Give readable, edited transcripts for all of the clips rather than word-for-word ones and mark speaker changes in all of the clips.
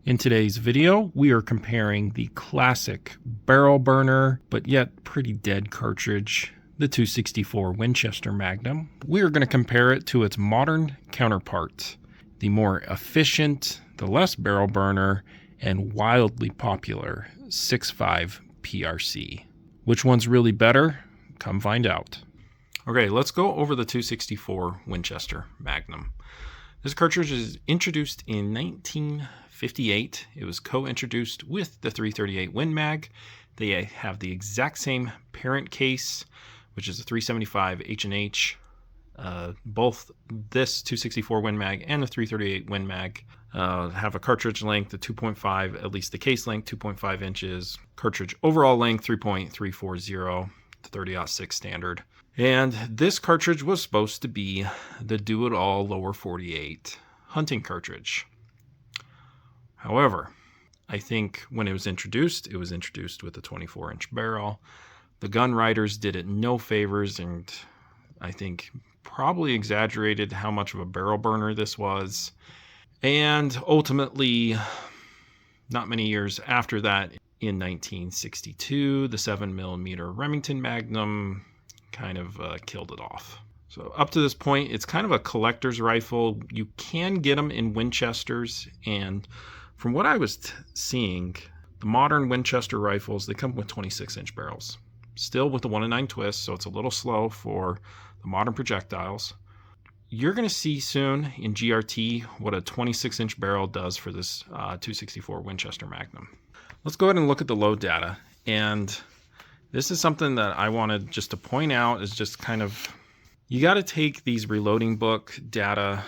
Speaker 1: In today's video, we are comparing the classic barrel burner, but yet pretty dead cartridge, the 264 Winchester Magnum. We are going to compare it to its modern counterpart, the more efficient, the less barrel burner, and wildly popular 6.5 PRC. Which one's really better? Come find out. Okay, let's go over the 264 Winchester Magnum. This cartridge is introduced in 1958. It was co-introduced with the 338 Win Mag. They have the exact same parent case, which is a 375 H&H. Both this 264 Win Mag and the 338 Win Mag have a cartridge length of 2.5, at least the case length, 2.5 inches. Cartridge overall length, 3.340, 30-06 standard. And this cartridge was supposed to be the do-it-all lower 48 hunting cartridge. However, I think when it was introduced with a 24-inch barrel. The gun writers did it no favors, and I think probably exaggerated how much of a barrel burner this was. And ultimately, not many years after that, in 1962, the 7mm Remington Magnum kind of killed it off. So up to this point, it's kind of a collector's rifle. You can get them in Winchesters, and from what I was seeing, the modern Winchester rifles, they come with 26-inch barrels. Still with the 1-9 twist, so it's a little slow for the modern projectiles. You're going to see soon in GRT what a 26-inch barrel does for this 264 Winchester Magnum. Let's go ahead and look at the load data, and this is something that I wanted just to point out is just kind of, you got to take these reloading book data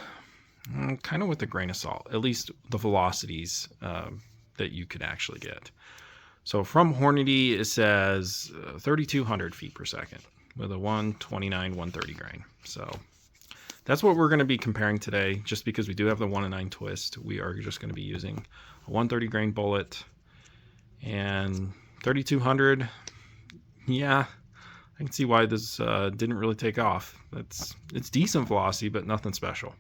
Speaker 1: kind of with a grain of salt, at least the velocities that you could actually get. So from Hornady, it says 3,200 feet per second with a 129, 130 grain. So that's what we're going to be comparing today. Just because we do have the 1-9 twist, we are just going to be using a 130 grain bullet and 3,200. Yeah, I can see why this didn't really take off. It's decent velocity, but nothing special.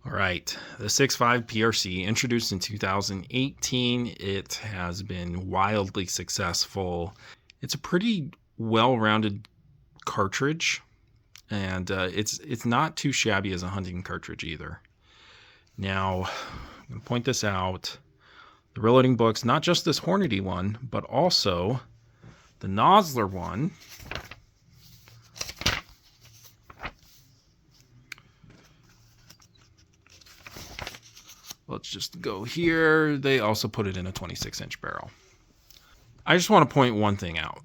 Speaker 1: All right, the 6.5 PRC, introduced in 2018. It has been wildly successful. It's a pretty well-rounded cartridge, and it's not too shabby as a hunting cartridge either. Now, I'm going to point this out. The reloading books, not just this Hornady one, but also the Nosler one. Let's just go here. They also put it in a 26-inch barrel. I just want to point one thing out.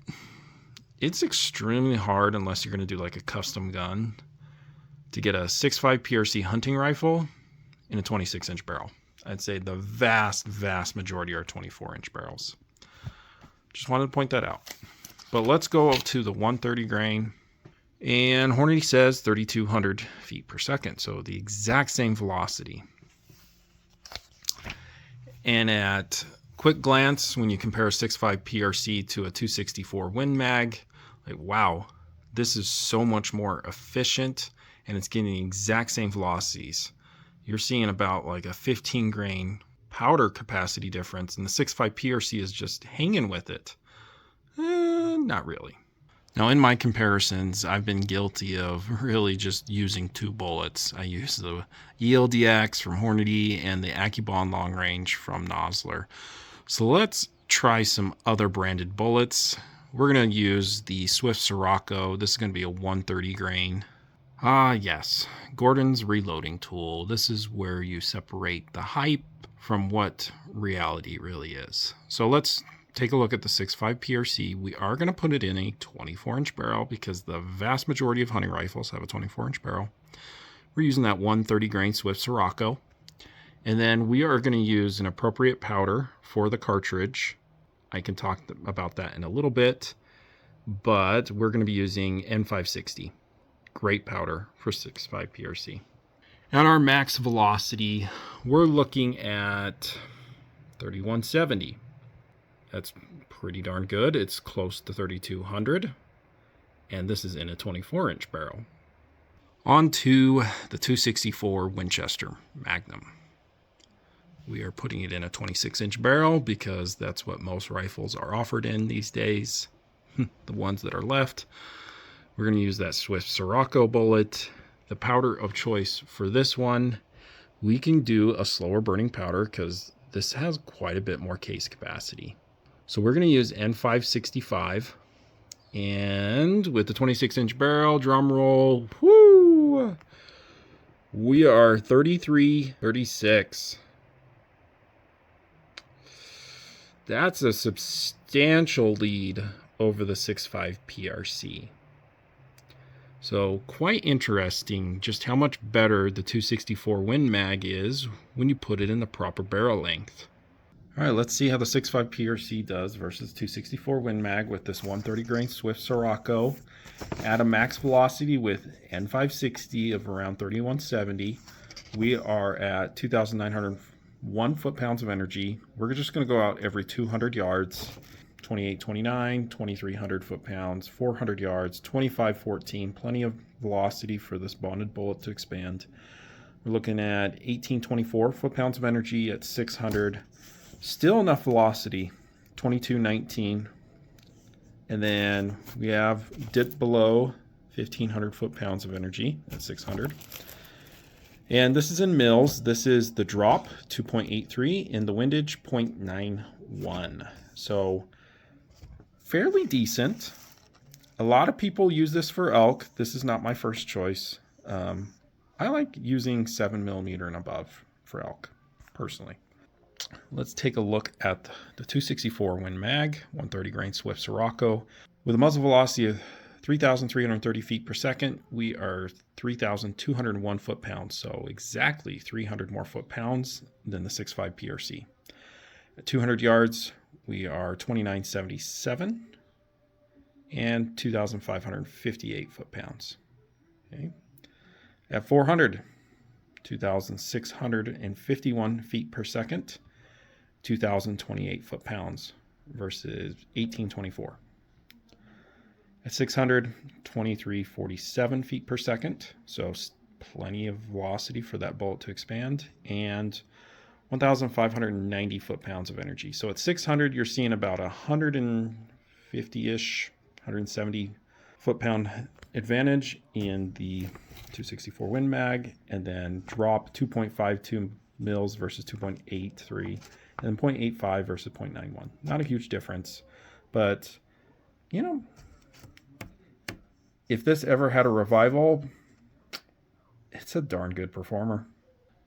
Speaker 1: It's extremely hard, unless you're going to do like a custom gun, to get a 6.5 PRC hunting rifle in a 26-inch barrel. I'd say the vast majority are 24-inch barrels. Just wanted to point that out. But let's go up to the 130 grain. And Hornady says 3,200 feet per second. So the exact same velocity. And at quick glance, when you compare a 6.5 PRC to a 264 Win Mag, like, wow, this is so much more efficient, and it's getting the exact same velocities. You're seeing about like a 15 grain powder capacity difference, and the 6.5 PRC is just hanging with it. Not really. Now, in my comparisons, I've been guilty of really just using two bullets. I use the ELDX from Hornady and the AccuBond Long Range from Nosler. So let's try some other branded bullets. We're going to use the Swift Sirocco. This is going to be a 130 grain. Yes, Gordon's reloading tool. This is where you separate the hype from what reality really is. So let's take a look at the 6.5 PRC. We are going to put it in a 24-inch barrel because the vast majority of hunting rifles have a 24-inch barrel. We're using that 130 grain Swift Sirocco. And then we are going to use an appropriate powder for the cartridge. I can talk about that in a little bit, but we're going to be using N560. Great powder for 6.5 PRC. And our max velocity, we're looking at 3,170. That's pretty darn good. It's close to 3,200. And this is in a 24-inch barrel. On to the 264 Winchester Magnum. We are putting it in a 26-inch barrel because that's what most rifles are offered in these days. The ones that are left. We're going to use that Swift Sirocco bullet. The powder of choice for this one, we can do a slower burning powder because this has quite a bit more case capacity. So we're going to use N565. And with the 26-inch barrel, drum roll, whoo, we are 33-36. That's a substantial lead over the 6.5 PRC. So quite interesting just how much better the 264 Win Mag is when you put it in the proper barrel length. All right, let's see how the 6.5 PRC does versus 264 Win Mag with this 130 grain Swift Sirocco. At a max velocity with N560 of around 3170, we are at 2,901 foot-pounds of energy. We're just going to go out every 200 yards. 2829, 2300 foot-pounds, 400 yards, 2514, plenty of velocity for this bonded bullet to expand. We're looking at 1824 foot-pounds of energy at 600. Still enough velocity, 2219. And then we have dipped below 1500 foot-pounds of energy at 600. And this is in mils. This is the drop, 2.83, and the windage, 0.91. So fairly decent. A lot of people use this for elk. This is not my first choice. I like using 7mm and above for elk, personally. Let's take a look at the 264 Win Mag, 130 grain Swift Sirocco. With a muzzle velocity of 3,330 feet per second, we are 3,201 foot-pounds, so exactly 300 more foot-pounds than the 6.5 PRC. At 200 yards, we are 2977 and 2,558 foot-pounds. Okay. At 400, 2,651 feet per second, 2,028 foot-pounds versus 1824. At 600, 2347 feet per second, so plenty of velocity for that bullet to expand, and 1,590 foot-pounds of energy. So at 600, you're seeing about 150-ish, 170 foot-pound advantage in the 264 Win Mag, and then drop 2.52 mils versus 2.83, and then 0.85 versus 0.91. Not a huge difference, but you know, if this ever had a revival, it's a darn good performer.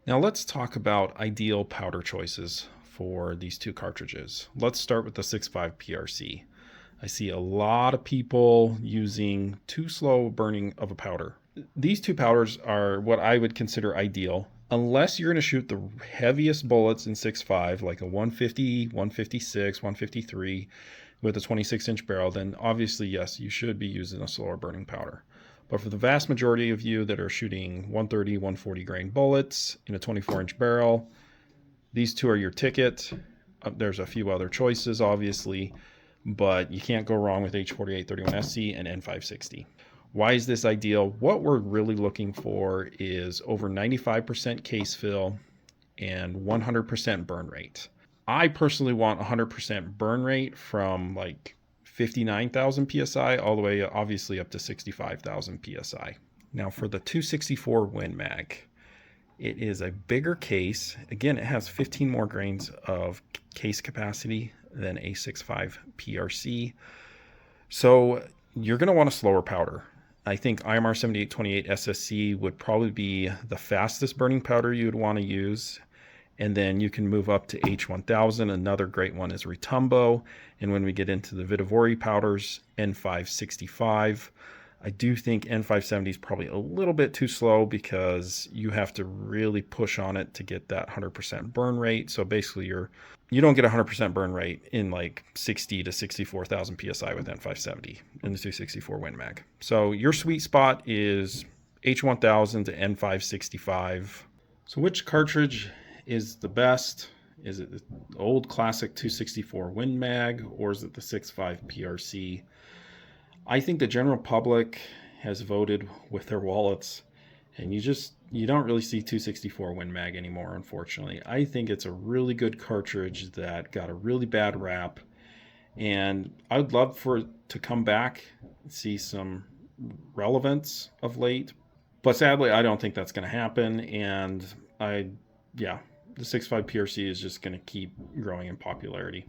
Speaker 1: Now let's talk about ideal powder choices for these two cartridges. Let's start with the 6.5 PRC. I see a lot of people using too slow burning of a powder. These two powders are what I would consider ideal, unless you're going to shoot the heaviest bullets in 6.5, like a 150, 156, 153 with a 26-inch barrel, then obviously, yes, you should be using a slower burning powder. But for the vast majority of you that are shooting 130, 140 grain bullets in a 24-inch barrel, these two are your ticket. There's a few other choices, obviously, but you can't go wrong with H4831SC and N560. Why is this ideal? What we're really looking for is over 95% case fill and 100% burn rate. I personally want 100% burn rate from like 59,000 PSI all the way obviously up to 65,000 PSI. Now for the 264 Win Mag, it is a bigger case. Again, it has 15 more grains of case capacity than a 6.5 PRC. So you're going to want a slower powder. I think IMR 7828 SSC would probably be the fastest burning powder you would want to use. And then you can move up to H1000. Another great one is Retumbo. And when we get into the Vitavori powders, N565. I do think N570 is probably a little bit too slow because you have to really push on it to get that 100% burn rate. So basically you don't get 100% burn rate in like 60 to 64,000 PSI with N570 in the 264 Win Mag. So your sweet spot is H1000 to N565. So which cartridge is the best? Is it the old classic 264 Win Mag or is it the 6.5 PRC? I think the general public has voted with their wallets And you don't really see 264 Win Mag anymore, unfortunately. I think it's a really good cartridge that got a really bad rap, and I'd love for it to come back and see some relevance of late. But sadly, I don't think that's going to happen, and yeah, the 6.5 PRC is just going to keep growing in popularity.